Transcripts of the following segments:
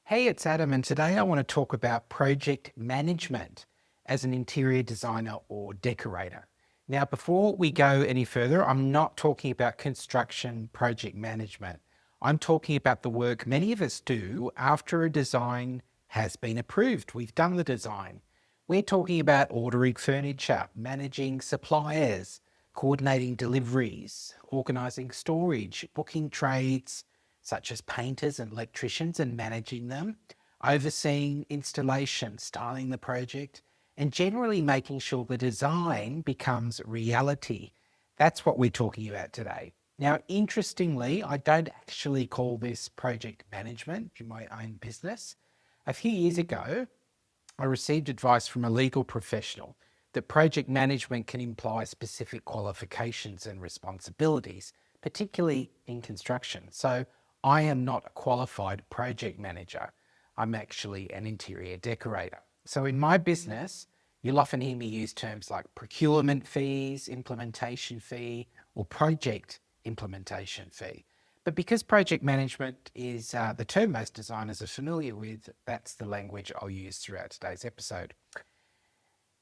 Hey, it's Adam, and today I want to talk about project management as an interior designer or decorator. Now, before we go any further, I'm not talking about construction project management. I'm talking about the work many of us do after a design has been approved. We've done the design. We're talking about ordering furniture, managing suppliers, coordinating deliveries, organising storage, booking trades, such as painters and electricians and managing them, overseeing installation, styling the project, and generally making sure the design becomes reality. That's what we're talking about today. Now, interestingly, I don't actually call this project management in my own business. A few years ago, I received advice from a legal professional that project management can imply specific qualifications and responsibilities, particularly in construction. So I am not a qualified project manager. I'm actually an interior decorator. So in my business, you'll often hear me use terms like procurement fees, implementation fee, or project implementation fee. But because project management is the term most designers are familiar with, that's the language I'll use throughout today's episode.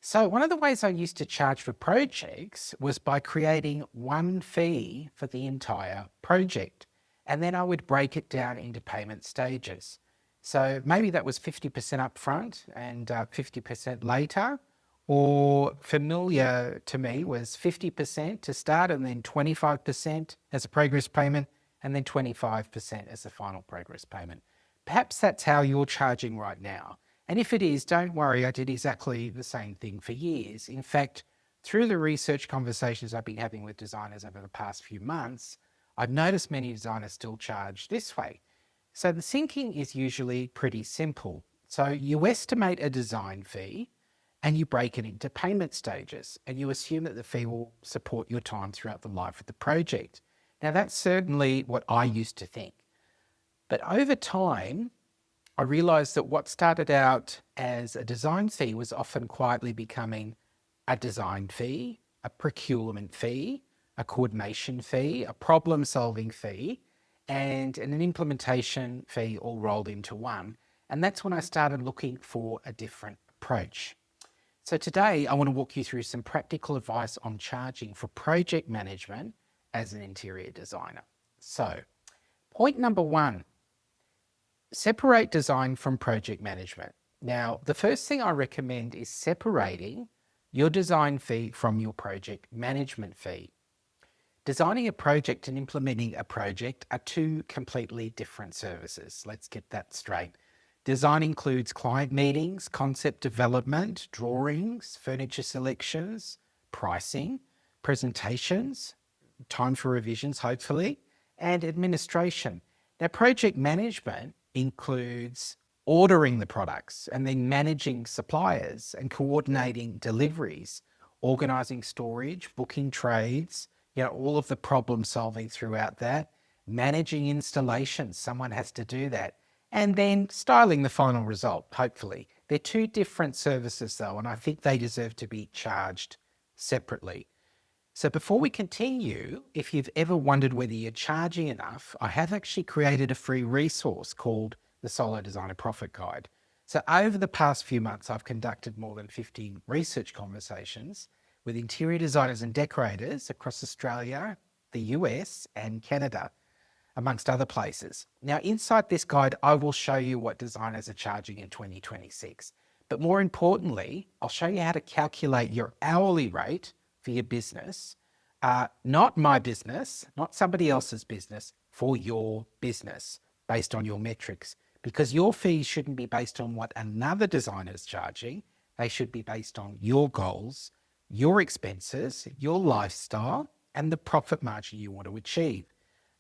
So one of the ways I used to charge for projects was by creating one fee for the entire project. And then I would break it down into payment stages. So maybe that was 50% upfront and 50% later, or familiar to me was 50% to start and then 25% as a progress payment and then 25% as the final progress payment. Perhaps that's how you're charging right now. And if it is, don't worry, I did exactly the same thing for years. In fact, through the research conversations I've been having with designers over the past few months, I've noticed many designers still charge this way. So the thinking is usually pretty simple. So you estimate a design fee and you break it into payment stages and you assume that the fee will support your time throughout the life of the project. Now, that's certainly what I used to think. But over time, I realized that what started out as a design fee was often quietly becoming a design fee, a procurement fee, a coordination fee, a problem solving fee, and an implementation fee all rolled into one. And that's when I started looking for a different approach. So today I want to walk you through some practical advice on charging for project management as an interior designer. So point number one, separate design from project management. Now, the first thing I recommend is separating your design fee from your project management fee. Designing a project and implementing a project are two completely different services. Let's get that straight. Design includes client meetings, concept development, drawings, furniture selections, pricing, presentations, time for revisions, hopefully, and administration. Now, project management includes ordering the products and then managing suppliers and coordinating deliveries, organizing storage, booking trades, all of the problem solving throughout that, managing installations, someone has to do that, and then styling the final result, hopefully. They're two different services though, and I think they deserve to be charged separately. So before we continue, if you've ever wondered whether you're charging enough, I have actually created a free resource called the Solo Designer Profit Guide. So over the past few months, I've conducted more than 50 research conversations with interior designers and decorators across Australia, the US, and Canada, amongst other places. Now, inside this guide, I will show you what designers are charging in 2026. But more importantly, I'll show you how to calculate your hourly rate for your business, not my business, not somebody else's business, for your business based on your metrics. Because your fees shouldn't be based on what another designer is charging. They should be based on your goals, your expenses, your lifestyle, and the profit margin you want to achieve.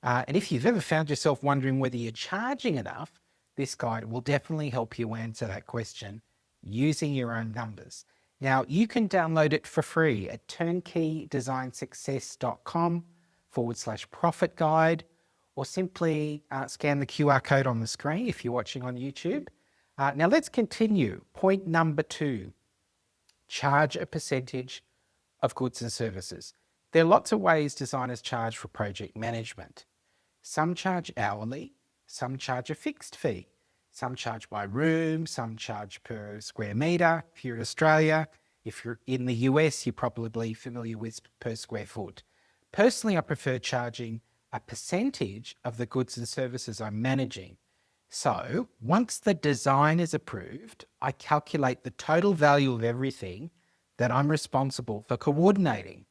And if you've ever found yourself wondering whether you're charging enough, this guide will definitely help you answer that question using your own numbers. Now, you can download it for free at turnkeyDesignSuccess.com/profit guide, or simply scan the QR code on the screen if you're watching on YouTube. Now let's continue. Point number two, charge a percentage of goods and services. There are lots of ways designers charge for project management. Some charge hourly, some charge a fixed fee. Some charge by room, some charge per square metre. If you're in Australia, if you're in the US, you're probably familiar with per square foot. Personally, I prefer charging a percentage of the goods and services I'm managing. So once the design is approved, I calculate the total value of everything that I'm responsible for coordinating.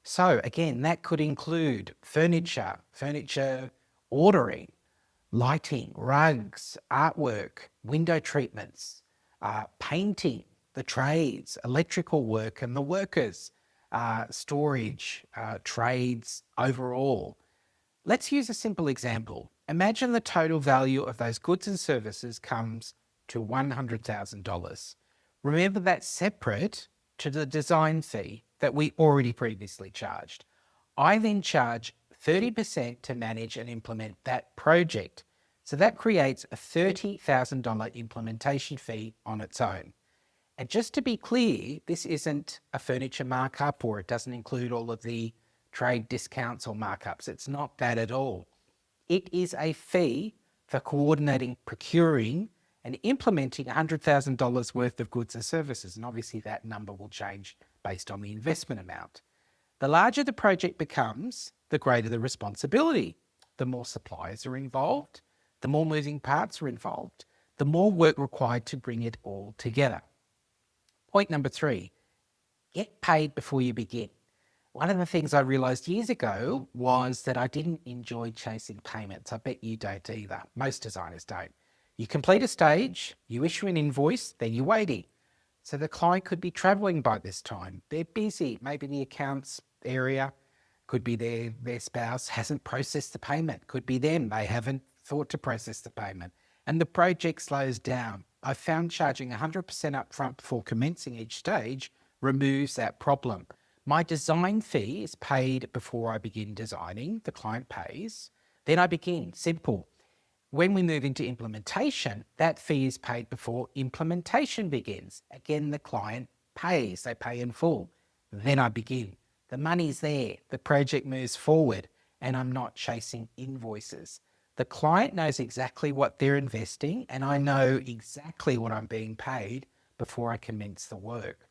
So again, that could include furniture ordering, lighting, rugs, artwork, window treatments, painting, the trades, electrical work and the workers, storage, trades overall. Let's use a simple example. Imagine the total value of those goods and services comes to $100,000. Remember that's separate to the design fee that we already previously charged. I then charge 30% to manage and implement that project. So that creates a $30,000 implementation fee on its own. And just to be clear, this isn't a furniture markup, or it doesn't include all of the trade discounts or markups. It's not that at all. It is a fee for coordinating, procuring and implementing $100,000 worth of goods and services. And obviously that number will change based on the investment amount. The larger the project becomes, the greater the responsibility. The more suppliers are involved, the more moving parts are involved, the more work required to bring it all together. Point number 3, get paid before you begin. One of the things I realised years ago was that I didn't enjoy chasing payments. I bet you don't either. Most designers don't. You complete a stage, you issue an invoice, then you're waiting. So the client could be travelling by this time. They're busy. Maybe the accounts area, could be their spouse hasn't processed the payment. Could be them. They haven't thought to process the payment. And the project slows down. I found charging 100% upfront before commencing each stage removes that problem. My design fee is paid before I begin designing. The client pays. Then I begin. Simple. When we move into implementation, that fee is paid before implementation begins. Again, the client pays. They pay in full. Then I begin. The money's there. The project moves forward and I'm not chasing invoices. The client knows exactly what they're investing and I know exactly what I'm being paid before I commence the work.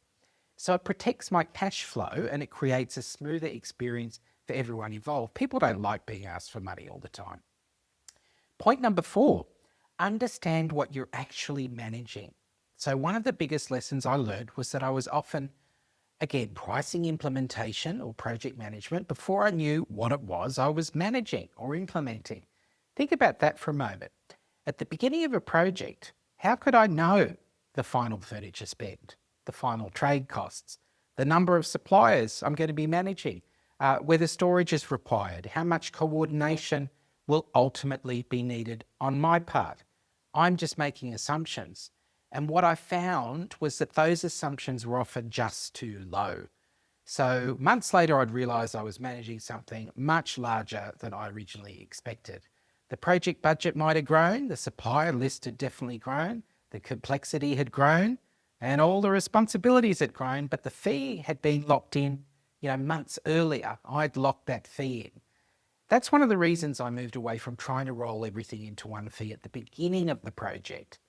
So it protects my cash flow and it creates a smoother experience for everyone involved. People don't like being asked for money all the time. Point number 4, understand what you're actually managing. So one of the biggest lessons I learned was that I was often, again, pricing implementation or project management before I knew what it was I was managing or implementing. Think about that for a moment. At the beginning of a project, how could I know the final furniture spend, the final trade costs, the number of suppliers I'm going to be managing, whether storage is required, how much coordination will ultimately be needed on my part? I'm just making assumptions. And what I found was that those assumptions were often just too low. So months later, I'd realised I was managing something much larger than I originally expected. The project budget might have grown, the supplier list had definitely grown, the complexity had grown, and all the responsibilities had grown, but the fee had been locked in, months earlier. I'd locked that fee in. That's one of the reasons I moved away from trying to roll everything into one fee at the beginning of the project.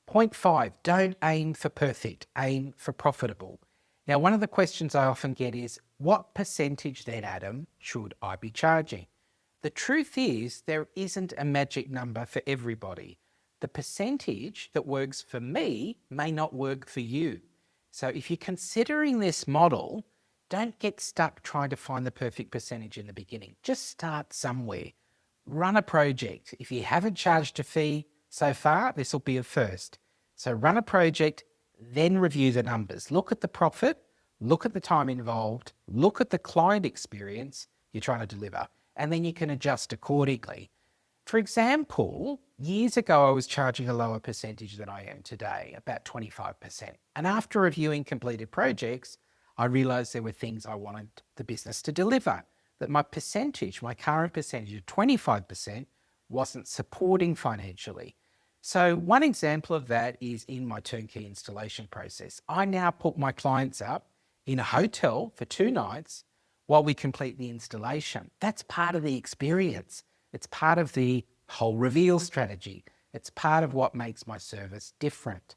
Point 5, don't aim for perfect, aim for profitable. Now, one of the questions I often get is, what percentage then, Adam, should I be charging? The truth is there isn't a magic number for everybody. The percentage that works for me may not work for you. So if you're considering this model, don't get stuck trying to find the perfect percentage in the beginning. Just start somewhere. Run a project. If you haven't charged a fee so far, this will be a first. So run a project, then review the numbers. Look at the profit, look at the time involved, look at the client experience you're trying to deliver, and then you can adjust accordingly. For example, years ago, I was charging a lower percentage than I am today, about 25%. And after reviewing completed projects, I realised there were things I wanted the business to deliver, that my percentage, my current percentage of 25%, wasn't supporting financially. So one example of that is in my turnkey installation process. I now put my clients up in a hotel for 2 nights while we complete the installation. That's part of the experience. It's part of the whole reveal strategy. It's part of what makes my service different.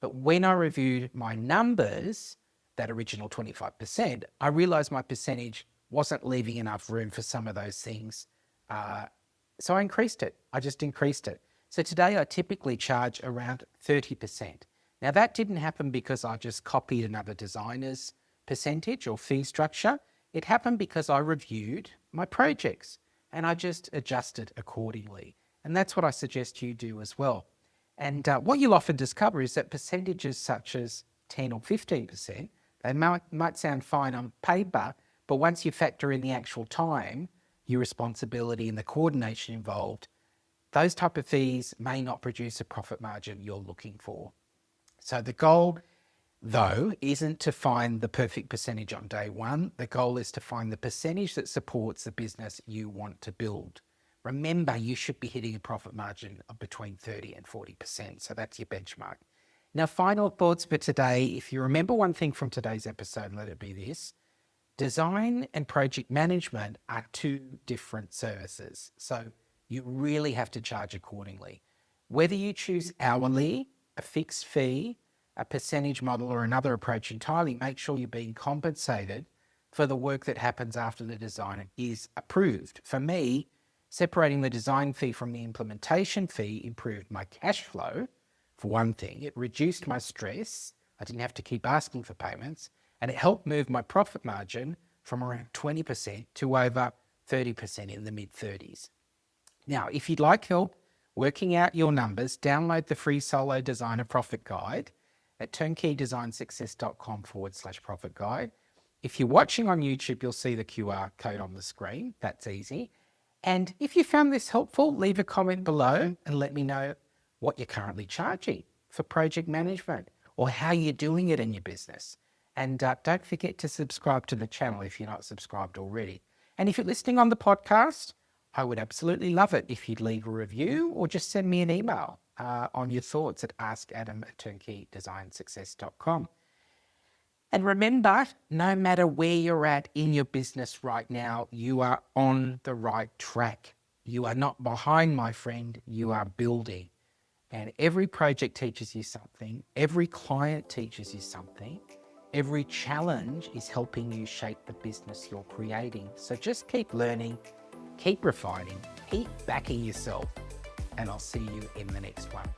But when I reviewed my numbers, that original 25%, I realized my percentage wasn't leaving enough room for some of those things. So I increased it. I just increased it. So today I typically charge around 30%. Now that didn't happen because I just copied another designer's percentage or fee structure. It happened because I reviewed my projects and I just adjusted accordingly. And that's what I suggest you do as well. And what you'll often discover is that percentages such as 10 or 15%, they might sound fine on paper, but once you factor in the actual time, your responsibility and the coordination involved, those type of fees may not produce a profit margin you're looking for. So the goal, though, isn't to find the perfect percentage on day one. The goal is to find the percentage that supports the business you want to build. Remember, you should be hitting a profit margin of between 30 and 40%. So that's your benchmark. Now, final thoughts for today. If you remember one thing from today's episode, let it be this. Design and project management are two different services. So you really have to charge accordingly. Whether you choose hourly, a fixed fee, a percentage model, or another approach entirely, make sure you're being compensated for the work that happens after the design is approved. For me, separating the design fee from the implementation fee improved my cash flow. For one thing, it reduced my stress. I didn't have to keep asking for payments, and it helped move my profit margin from around 20% to over 30% in the mid-30s. Now, if you'd like help working out your numbers, download the free Solo Designer Profit Guide at turnkeydesign.success.com/profit guide. If you're watching on YouTube, you'll see the QR code on the screen. That's easy. And if you found this helpful, leave a comment below and let me know what you're currently charging for project management or how you're doing it in your business. And don't forget to subscribe to the channel if you're not subscribed already. And if you're listening on the podcast, I would absolutely love it if you'd leave a review or just send me an email on your thoughts at askadam@turnkeydesign.success.com. And remember, no matter where you're at in your business right now, you are on the right track. You are not behind, my friend. You are building. And every project teaches you something. Every client teaches you something. Every challenge is helping you shape the business you're creating. So just keep learning, keep refining, keep backing yourself, and I'll see you in the next one.